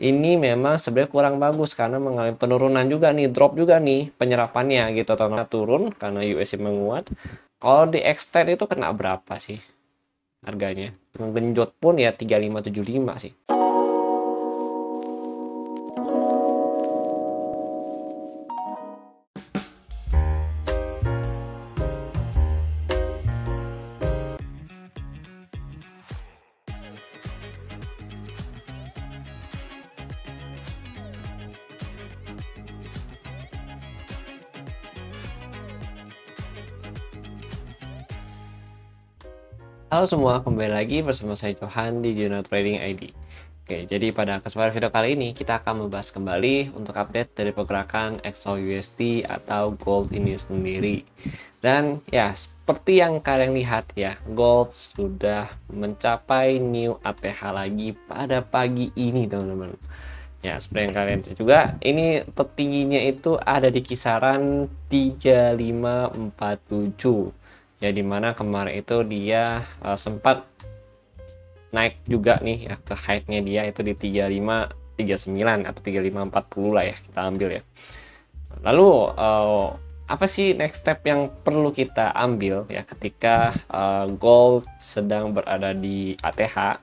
ini memang sebenarnya kurang bagus karena mengalami penurunan juga nih, drop juga nih penyerapannya gitu, teman-teman. Turun karena USD menguat. Kalau di extend itu kena berapa sih harganya? Menggenjot pun ya 3575 sih. Halo semua, kembali lagi bersama saya Johan di Juno Trading ID. Oke, jadi pada kesempatan video kali ini kita akan membahas kembali untuk update dari pergerakan XAUUSD atau gold ini sendiri. Dan ya, seperti yang kalian lihat ya, gold sudah mencapai new ATH lagi pada pagi ini, teman-teman. Ya, seperti yang kalian lihat juga, ini tertingginya itu ada di kisaran 3547. Ya, dimana kemarin itu dia sempat naik juga nih ya ke height-nya dia itu di 3539 atau 3540 lah ya, kita ambil ya. Lalu apa sih next step yang perlu kita ambil ya ketika gold sedang berada di ATH?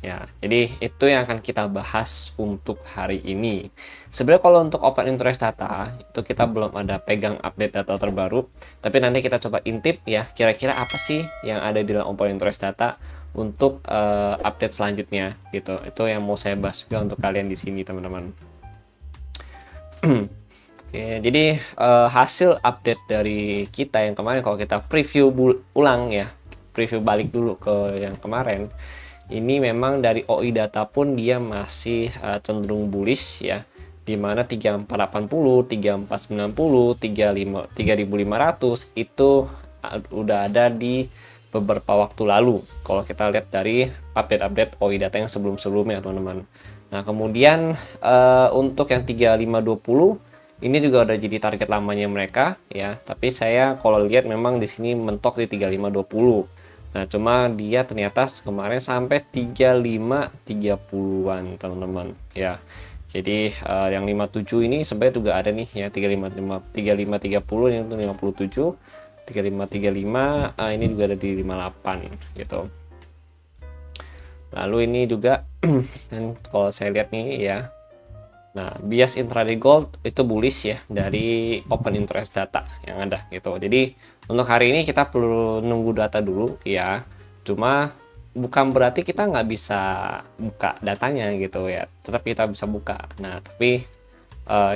Ya, jadi itu yang akan kita bahas untuk hari ini. Sebenarnya kalau untuk open interest data, itu kita belum ada pegang update data terbaru. Tapi nanti kita coba intip ya, kira-kira apa sih yang ada di dalam open interest data untuk update selanjutnya gitu. Itu yang mau saya bahas juga untuk kalian di sini, teman-teman. Oke, jadi hasil update dari kita yang kemarin, kalau kita preview ulang ya, preview balik dulu ke yang kemarin. Ini memang dari OI data pun dia masih cenderung bullish ya, dimana 3480, 3490, 3500 itu udah ada di beberapa waktu lalu kalau kita lihat dari update OI data yang sebelum-sebelumnya, teman-teman. Nah, kemudian untuk yang 3520 ini juga udah jadi target lamanya mereka ya, tapi saya kalau lihat memang di sini mentok di 3520. Nah, cuma dia ternyata kemarin sampai 3530-an, teman-teman ya. Jadi yang 57 ini sebenarnya juga ada nih ya, 3530 yang itu 57, 3535 ini juga ada di 58 gitu. Lalu ini juga dan kalau saya lihat nih ya. Nah, bias intraday gold itu bullish ya dari open interest data yang ada gitu. Jadi untuk hari ini kita perlu nunggu data dulu ya. Cuma bukan berarti kita nggak bisa buka datanya gitu ya. Tetap kita bisa buka. Nah, tapi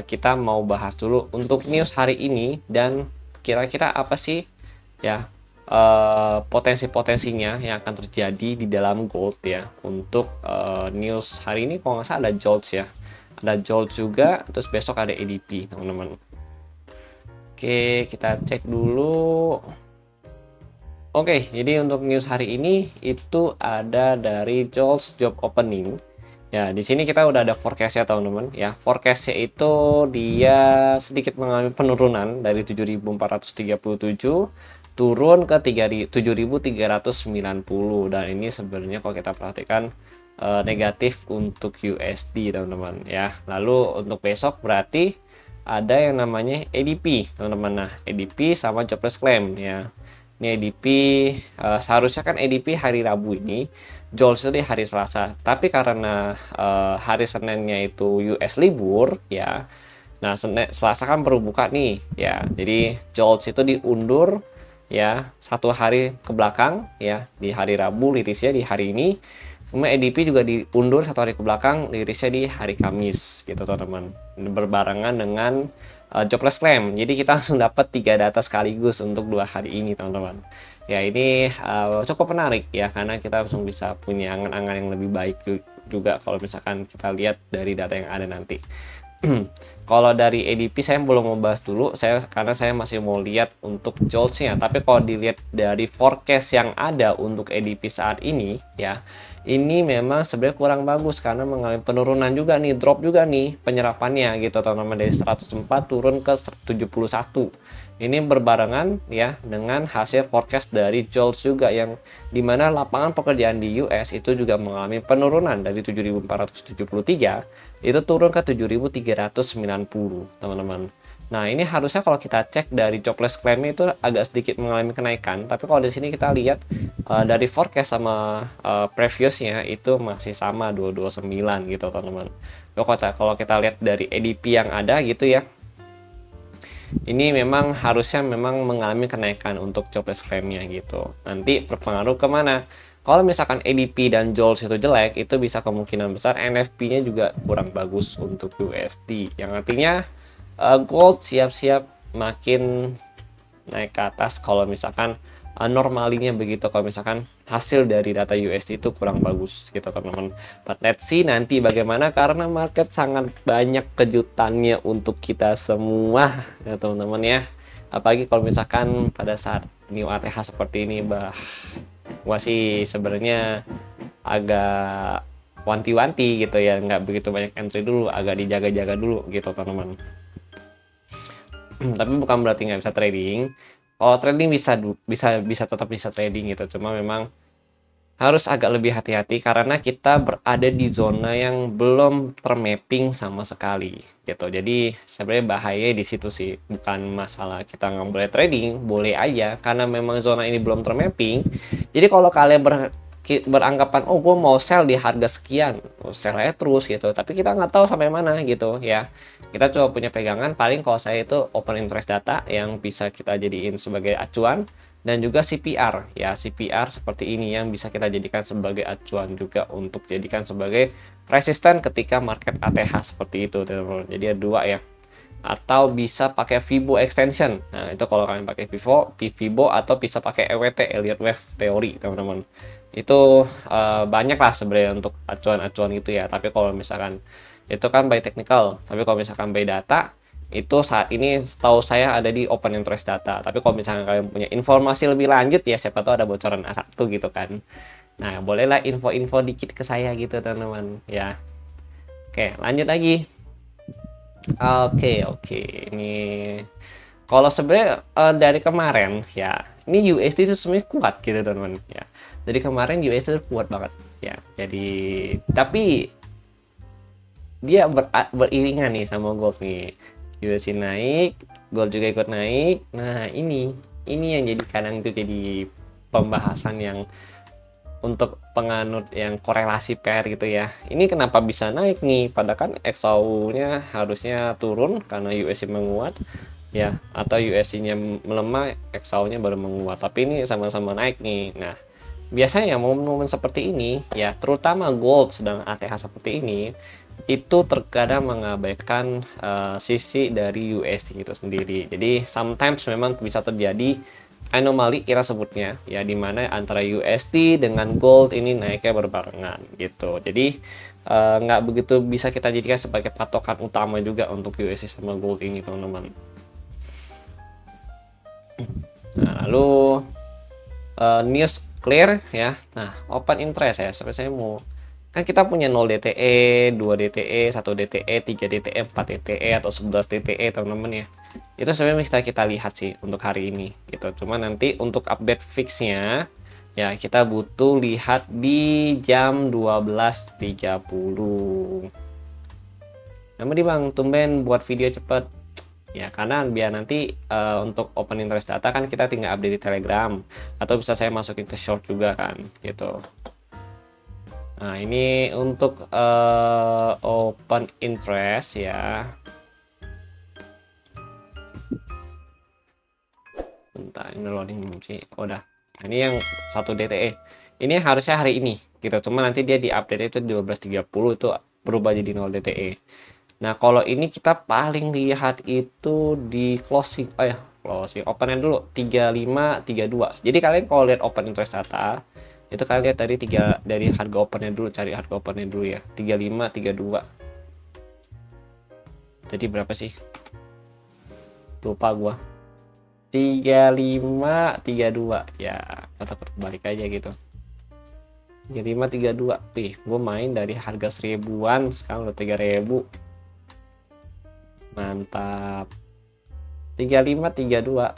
kita mau bahas dulu untuk news hari ini dan kira-kira apa sih ya potensi-potensinya yang akan terjadi di dalam gold ya. Untuk news hari ini kalau nggak salah ada JOLTS ya. Ada JOLTS juga, terus besok ada ADP, teman-teman. Oke, kita cek dulu. Oke, jadi untuk news hari ini itu ada dari JOLTS job opening. Ya, di sini kita udah ada forecast ya, teman-teman. Ya, forecastnya itu dia sedikit mengalami penurunan dari 7.437 turun ke 7.390, dan ini sebenarnya kalau kita perhatikan negatif untuk USD, teman-teman ya. Lalu untuk besok berarti ada yang namanya ADP, teman-teman. Nah, ADP sama jobless claim ya. Ini ADP seharusnya kan ADP hari Rabu ini, JOLTS di hari Selasa. Tapi karena hari Seninnya itu US libur ya. Nah, Selasa kan baru buka nih ya. Jadi JOLTS itu diundur ya satu hari ke belakang ya, di hari Rabu rilisnya di hari ini. Kemudian ADP juga diundur satu hari ke belakang, rilisnya di hari Kamis gitu, teman-teman. Berbarengan dengan jobless claim. Jadi kita langsung dapat 3 data sekaligus untuk 2 hari ini, teman-teman. Ya, ini cukup menarik ya, karena kita langsung bisa punya angan-angan yang lebih baik juga kalau misalkan kita lihat dari data yang ada nanti. Kalau dari ADP saya belum mau bahas dulu, karena saya masih mau lihat untuk JOLTS-nya. Tapi kalau dilihat dari forecast yang ada untuk ADP saat ini, ya, ini memang sebenarnya kurang bagus karena mengalami penurunan juga nih, drop juga nih penyerapannya gitu teman-teman, dari 104 turun ke 71. Ini berbarengan ya dengan hasil forecast dari JOLTS juga, yang dimana lapangan pekerjaan di US itu juga mengalami penurunan dari 7.473 itu turun ke 7.390 teman-teman. Nah, ini harusnya kalau kita cek dari jobless claim itu agak sedikit mengalami kenaikan, tapi kalau di sini kita lihat dari forecast sama previousnya itu masih sama 229 gitu teman-teman. Kalau kita lihat dari ADP yang ada gitu ya, ini memang harusnya memang mengalami kenaikan untuk jobless claim-nya gitu. Nanti berpengaruh kemana? Kalau misalkan ADP dan JOLTS itu jelek, itu bisa kemungkinan besar NFP-nya juga kurang bagus untuk USD. Yang artinya gold siap-siap makin naik ke atas kalau misalkan normalinya begitu, kalau misalkan hasil dari data USD itu kurang bagus gitu teman-teman. But let's see nanti bagaimana, karena market sangat banyak kejutannya untuk kita semua ya teman-teman ya. Apalagi kalau misalkan pada saat new ATH seperti ini, gua sih sebenarnya agak wanti-wanti gitu ya, nggak begitu banyak entry dulu, agak dijaga-jaga dulu gitu teman-teman. Tapi bukan berarti nggak bisa trading. Kalau trading bisa tetap bisa trading gitu, cuma memang harus agak lebih hati-hati karena kita berada di zona yang belum termapping sama sekali gitu. Jadi sebenarnya bahaya di situ sih, bukan masalah kita nggak boleh trading, boleh aja karena memang zona ini belum termapping. Jadi kalau kalian beranggapan oh gue mau sell di harga sekian, sell aja terus gitu, tapi kita nggak tahu sampai mana gitu ya. Kita coba punya pegangan paling kalau saya itu open interest data yang bisa kita jadiin sebagai acuan, dan juga CPR ya, CPR seperti ini yang bisa kita jadikan sebagai acuan juga untuk jadikan sebagai resisten ketika market ATH seperti itu teman-teman. Jadi ada dua ya, atau bisa pakai Fibo extension. Nah itu kalau kalian pakai Fibo atau bisa pakai EWT, Elliott Wave Theory teman-teman. Itu banyak lah sebenarnya untuk acuan-acuan itu ya. Tapi kalau misalkan itu kan by technical, tapi kalau misalkan by data itu saat ini setahu saya ada di open interest data. Tapi kalau misalnya kalian punya informasi lebih lanjut ya, siapa tahu ada bocoran A1 gitu kan. Nah bolehlah info-info dikit ke saya gitu teman-teman ya. Oke lanjut lagi. Oke, ini kalau sebenarnya dari kemarin ya, ini USD itu sebenarnya kuat gitu teman-teman ya. Dari kemarin USD itu kuat banget ya. Jadi tapi dia beriringan nih sama gold nih. USD naik, gold juga ikut naik. Nah ini yang jadi kadang itu jadi pembahasan yang untuk penganut yang korelasi pair gitu ya. Ini kenapa bisa naik nih? Padahal kan XAU-nya harusnya turun karena USD menguat ya, atau USD-nya melemah, XAU-nya baru menguat. Tapi ini sama-sama naik nih. Nah, biasanya momen-momen seperti ini ya, terutama gold sedang ATH seperti ini, itu terkadang mengabaikan sisi dari USD itu sendiri. Jadi sometimes memang bisa terjadi anomali kita sebutnya ya, dimana antara USD dengan gold ini naiknya berbarengan gitu. Jadi nggak begitu bisa kita jadikan sebagai patokan utama juga untuk USD sama gold ini teman-teman. Nah lalu news clear ya. Nah open interest ya, sampai saya mau, kan kita punya 0 DTE, 2 DTE, 1 DTE, 3 DTE, 4 DTE, atau 11 DTE teman-teman ya. Itu sebenarnya bisa kita lihat sih untuk hari ini gitu. Cuma nanti untuk update fixnya ya kita butuh lihat di jam 12.30. Namun bang, tumben buat video cepet ya, karena biar nanti untuk open interest data kan kita tinggal update di Telegram, atau bisa saya masukin ke short juga kan gitu. Nah ini untuk open interest ya. Bentar, ini loading belum sih? Oh, udah. Ini yang 1 DTE. Ini harusnya hari ini gitu. Cuma nanti dia di update itu 12.30 itu berubah jadi 0 DTE. Nah kalau ini kita paling lihat itu di closing. Oh ya, closing. Open dulu 3532. Jadi kalian kalau lihat open interest data itu kalian lihat dari harga opennya dulu, cari harga opennya dulu ya, 3532. Jadi berapa sih? Lupa gua. 3532 ya, atau balik aja gitu. 3532. Wih, gue main dari harga 1000-an sekarang udah 3000. Mantap. 3532,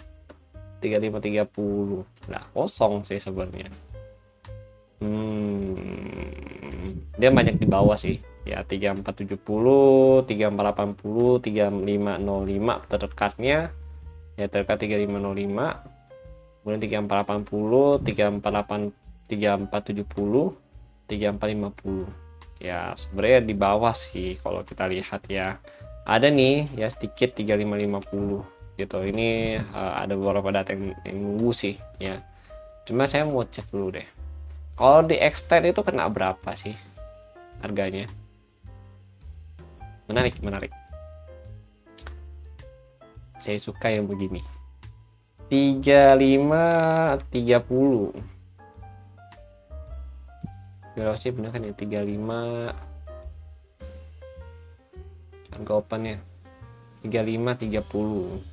3530. Nah, kosong sih sebenarnya. Dia banyak di bawah sih. Ya 3470, 3480, 3505 terdekatnya. Ya terdekat 3505. Kemudian 3480, 348, 3470, 3450. Ya sebenarnya di bawah sih kalau kita lihat ya. Ada nih ya sedikit 3550 gitu. Ini ada beberapa data yang nunggu sih ya. Cuma saya mau cek dulu deh. Kalau di extend itu kena berapa sih harganya? Menarik, menarik. Saya suka yang begini. 3530. Berapa sih bener kan ya? 35 harga opennya 3530.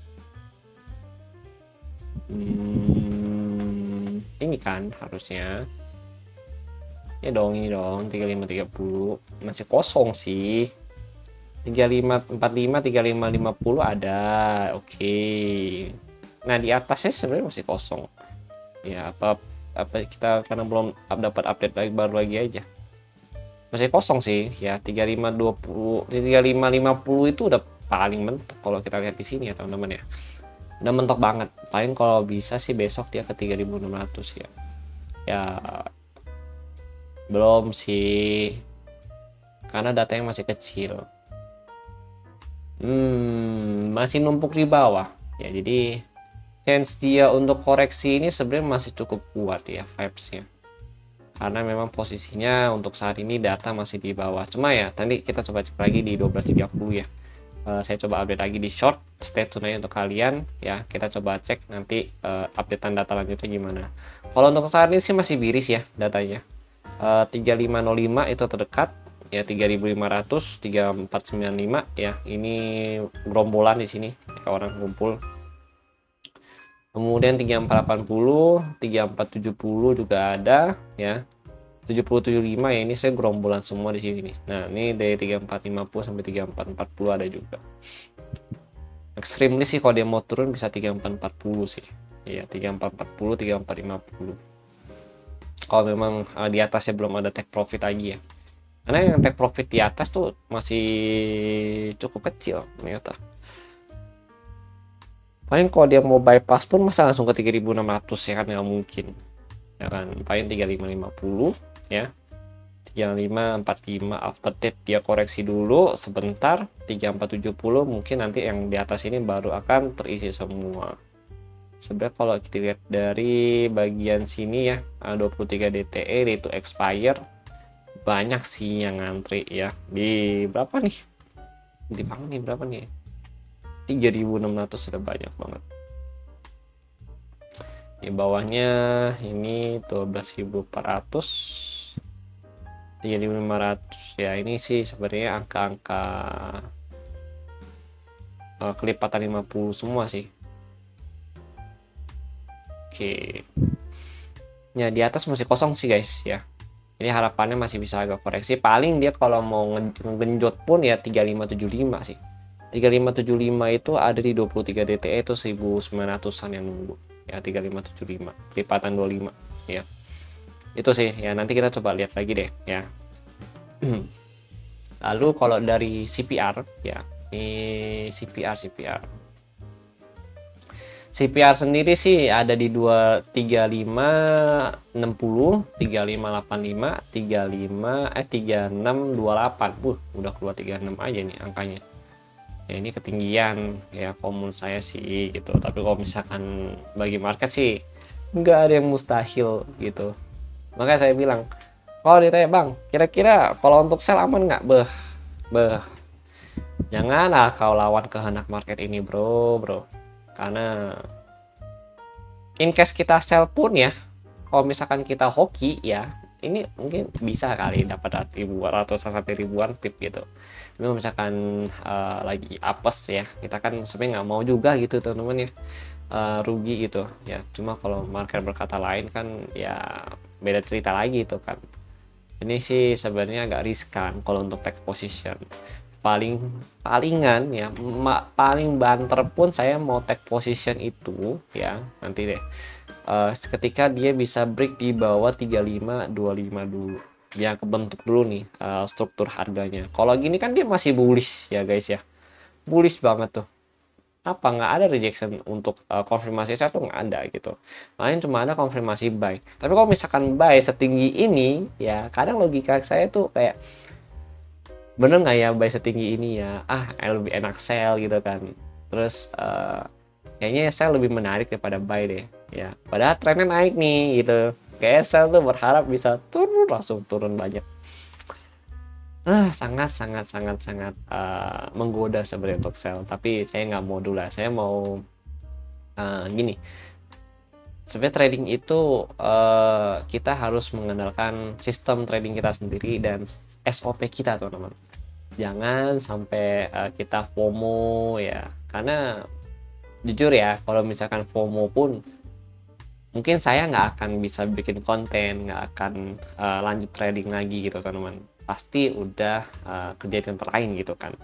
Ini kan harusnya ya dong, ini dong 3530. Masih kosong sih. 3545, 3550 ada. Oke. Nah, di atasnya sebenarnya masih kosong. Ya, apa kita karena belum dapat update lagi baru lagi aja. Masih kosong sih ya. 3520, 3550 itu udah paling mentok kalau kita lihat di sini ya, teman-teman ya. Udah mentok banget. Paling kalau bisa sih besok dia ke 3600 ya. Ya belum sih. Karena datanya masih kecil. Masih numpuk di bawah ya, jadi chance dia untuk koreksi ini sebenarnya masih cukup kuat ya vibesnya, karena memang posisinya untuk saat ini data masih di bawah. Cuma ya tadi kita coba cek lagi di 1230 ya. Saya coba update lagi di short, stay tune aja untuk kalian ya. Kita coba cek nanti updatean data lanjutnya gimana. Kalau untuk saat ini sih masih biris ya datanya. 3505 itu terdekat ya, 3500, 3495 ya. Ini gerombolan di sini ya, orang ngumpul. Kemudian 3480, 3470 juga ada ya. 7075 ya, ini saya gerombolan semua di sini nih. Nah, ini dari 3450 sampai 3440 ada juga. Extremely sih kalau dia mau turun bisa 3440 sih. Iya, 3440, 3450. Kalau memang di atasnya belum ada take profit lagi ya. Karena yang take profit di atas tuh masih cukup kecil ternyata. Paling kalau dia mau bypass pun masa langsung ke 3600 ya kan, nggak mungkin ya kan. Paling 3550 ya, 3545 after that dia koreksi dulu sebentar, 3470 mungkin nanti yang di atas ini baru akan terisi semua. Sebenarnya kalau kita lihat dari bagian sini ya, 23 DTE itu expire, banyak sih yang ngantri ya. Di berapa nih? Di bank nih berapa nih? 3600 sudah banyak banget. Di bawahnya ini 12400, 3500 ya. Ini sih sebenarnya angka-angka kelipatan 50 semua sih. Oke. Ya di atas masih kosong sih guys ya. Ini harapannya masih bisa agak koreksi. Paling dia kalau mau ngegenjot pun ya 3575 sih. 3575 itu ada di 23 DTE itu 1900-an yang nunggu. Ya 3575, kelipatan 25 ya. Itu sih ya, nanti kita coba lihat lagi deh ya. Lalu kalau dari CPR ya, ini CPR sendiri sih ada di 23560, 3585, 3628. Udah keluar 36 aja nih angkanya. Ya ini ketinggian ya, komun saya sih gitu. Tapi kalau misalkan bagi market sih nggak ada yang mustahil gitu. Makanya saya bilang, kalau ditanya bang, kira-kira kalau untuk sell aman nggak? Janganlah kau lawan kehendak market ini bro. Karena in case kita sell pun ya, kalau misalkan kita hoki ya, ini mungkin bisa kali dapat ratusan sampai ribuan pip gitu. Tapi kalau misalkan lagi apes ya, kita kan sebenarnya nggak mau juga gitu teman-teman ya, rugi gitu ya. Cuma kalau market berkata lain kan ya beda cerita lagi itu kan. Ini sih sebenarnya agak riskan kalau untuk take position. Palingan ya, paling banter pun saya mau take position itu ya nanti deh, ketika dia bisa break di bawah 3525 dulu, dia kebentuk dulu nih struktur harganya. Kalau gini kan dia masih bullish ya guys ya, bullish banget tuh. Apa nggak ada rejection untuk konfirmasi saya tuh nggak ada gitu, lain cuma ada konfirmasi buy. Tapi kalau misalkan buy setinggi ini ya, kadang logika saya tuh kayak, bener nggak ya buy setinggi ini ya, lebih enak sell gitu kan. Terus kayaknya sell lebih menarik daripada buy deh ya, padahal trennya naik nih gitu. Kayak sell tuh berharap bisa turun, langsung turun banyak. Sangat sangat sangat sangat menggoda sebenarnya untuk sell, tapi saya nggak mau dulu lah. Saya mau gini, sebenarnya trading itu kita harus mengandalkan sistem trading kita sendiri dan SOP kita teman-teman. Jangan sampai kita FOMO ya, karena jujur ya, kalau misalkan FOMO pun mungkin saya nggak akan bisa bikin konten, nggak akan lanjut trading lagi gitu teman-teman. Pasti udah kerja di tempat lain gitu kan.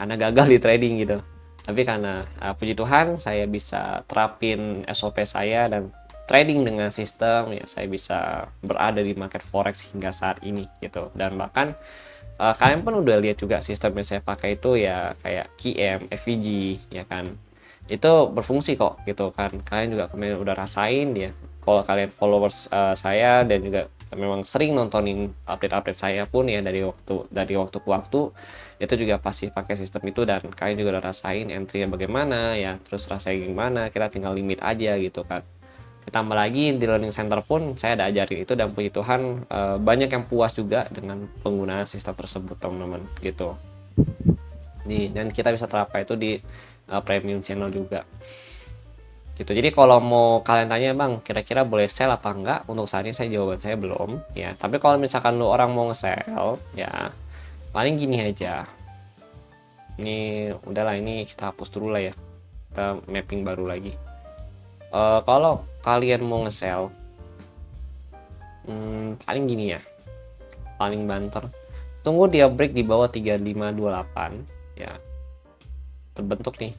Karena gagal di trading gitu. Tapi karena puji Tuhan saya bisa terapin SOP saya dan trading dengan sistem ya, saya bisa berada di market forex hingga saat ini gitu. Dan bahkan kalian pun udah lihat juga sistem yang saya pakai itu ya, kayak QM, FVG ya kan, itu berfungsi kok gitu kan. Kalian juga kemarin udah rasain ya, kalau kalian followers saya dan juga memang sering nontonin update-update saya pun ya, dari waktu ke waktu itu juga pasti pakai sistem itu. Dan kalian juga udah rasain entry-nya bagaimana ya, terus rasain gimana, kita tinggal limit aja gitu kan. Ditambah lagi di learning center pun saya ada ajarin itu, dan puji Tuhan banyak yang puas juga dengan penggunaan sistem tersebut teman-teman gitu. Dan kita bisa terapkan itu di premium channel juga gitu. Jadi kalau mau kalian tanya bang, kira-kira boleh sell apa enggak, untuk saat ini jawaban saya belum ya. Tapi kalau misalkan lu orang mau nge-sell ya, paling gini aja. Ini udahlah, ini kita hapus dulu lah ya, kita mapping baru lagi. Kalau kalian mau nge-sell paling gini ya, paling banter, tunggu dia break di bawah 3528 ya, terbentuk nih.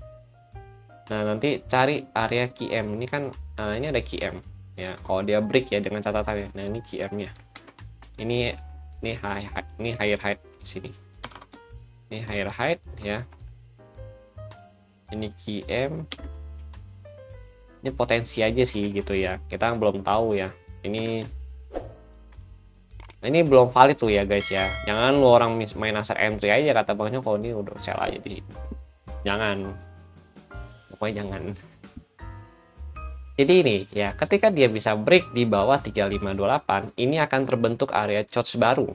Nah nanti cari area QM, ini kan ini ada QM ya. Kalau dia break ya dengan catatannya, nah ini QM nya, ini higher height di sini, ini higher height ya, ini QM, ini potensi aja sih gitu ya, kita belum tahu ya. Ini belum valid tuh ya guys ya. Jangan lu orang main asal entry aja kata bangnya, kalau ini udah sell aja di, jangan, pokoknya jangan. Jadi ini ya, ketika dia bisa break di bawah 3528, ini akan terbentuk area shorts baru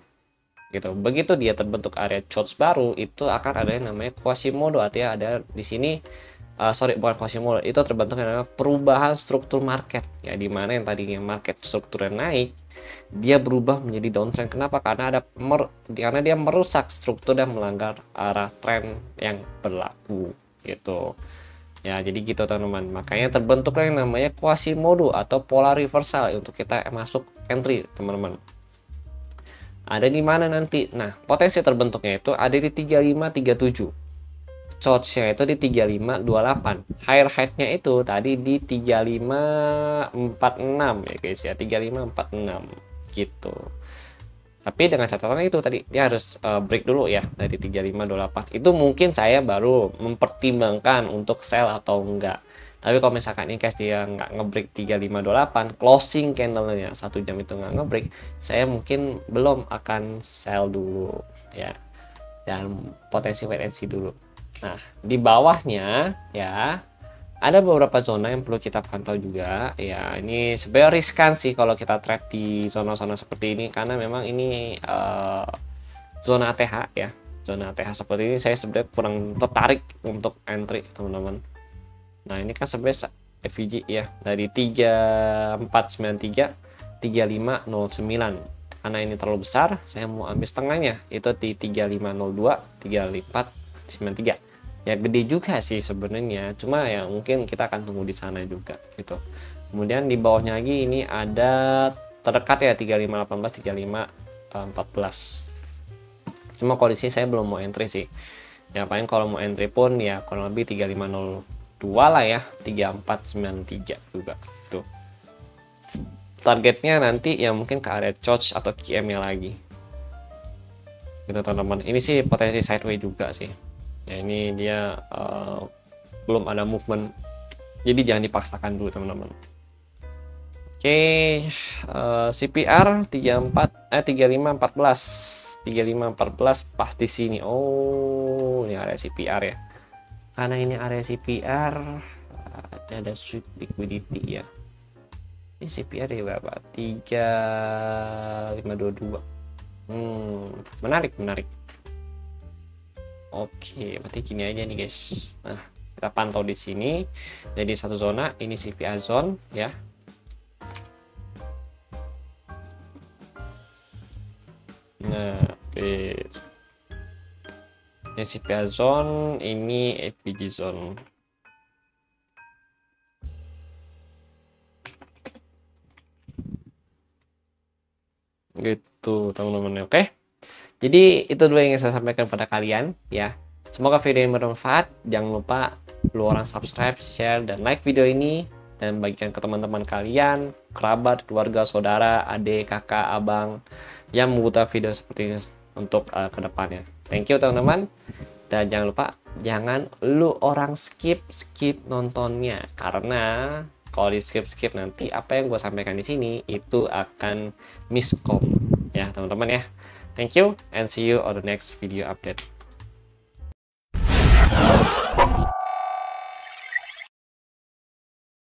gitu. Begitu dia terbentuk area shorts baru, itu akan ada yang namanya Quasimodo, artinya ada di sini bukan Quasimodo, itu terbentuk adalah perubahan struktur market ya, dimana yang tadinya market strukturnya naik, dia berubah menjadi downtrend. Kenapa? Karena karena dia merusak struktur dan melanggar arah tren yang berlaku gitu ya. Jadi gitu teman-teman, makanya terbentuklah yang namanya Quasimodo atau pola reversal untuk kita masuk entry teman-teman. Ada di mana nanti? Nah, potensi terbentuknya itu ada di 3537, shortsnya itu di 3528, higher height-nya itu tadi di 3546 ya guys ya, 3546 gitu. Tapi dengan catatan itu tadi dia harus break dulu ya dari 3528. Itu mungkin saya baru mempertimbangkan untuk sell atau enggak. Tapi kalau misalkan ini guys dia nggak ngebreak 3528, closing candlenya 1 jam itu nggak ngebreak, saya mungkin belum akan sell dulu ya, dan potensi wait and see dulu. Nah di bawahnya ya ada beberapa zona yang perlu kita pantau juga ya. Ini sebenarnya riskan sih kalau kita trade di zona-zona seperti ini, karena memang ini zona ATH ya. Zona ATH seperti ini saya sebenarnya kurang tertarik untuk entry teman-teman. Nah ini kan sebenarnya FVG ya, dari 3493 3509. Karena ini terlalu besar, saya mau ambil setengahnya, itu di 3502 3493. Ya gede juga sih sebenarnya, cuma ya mungkin kita akan tunggu di sana juga gitu. Kemudian di bawahnya lagi ini ada terdekat ya 3518 3514. Cuma kondisi saya belum mau entry sih. Ya paling kalau mau entry pun ya kurang lebih 3502 lah ya, 3493 juga tuh. Targetnya nanti ya mungkin ke area George atau QM nya lagi gitu teman-teman. Ini sih potensi sideways juga sih ya, ini dia belum ada movement, jadi jangan dipaksakan dulu teman-teman. Oke, CPR 3514 pas di sini. Oh, ini area CPR ya, karena ini area CPR ada sweep liquidity ya. Ini CPR ya berapa? 3522. Menarik. Oke, berarti gini aja nih guys. Nah, kita pantau di sini. Jadi satu zona, ini CPR zone ya. Nah, ini CPR zone, ini FPG zone. Gitu teman-teman. Oke, jadi itu dulu yang saya sampaikan pada kalian ya. Semoga video ini bermanfaat. Jangan lupa lu orang subscribe, share, dan like video ini, dan bagikan ke teman-teman kalian, kerabat, keluarga, saudara, adik, kakak, abang yang membutuhkan video seperti ini untuk kedepannya. Thank you teman-teman, dan jangan lupa jangan lu orang skip nontonnya, karena kalau di skip nanti apa yang gue sampaikan di sini itu akan miskom ya teman-teman ya. Thank you and see you on the next video update.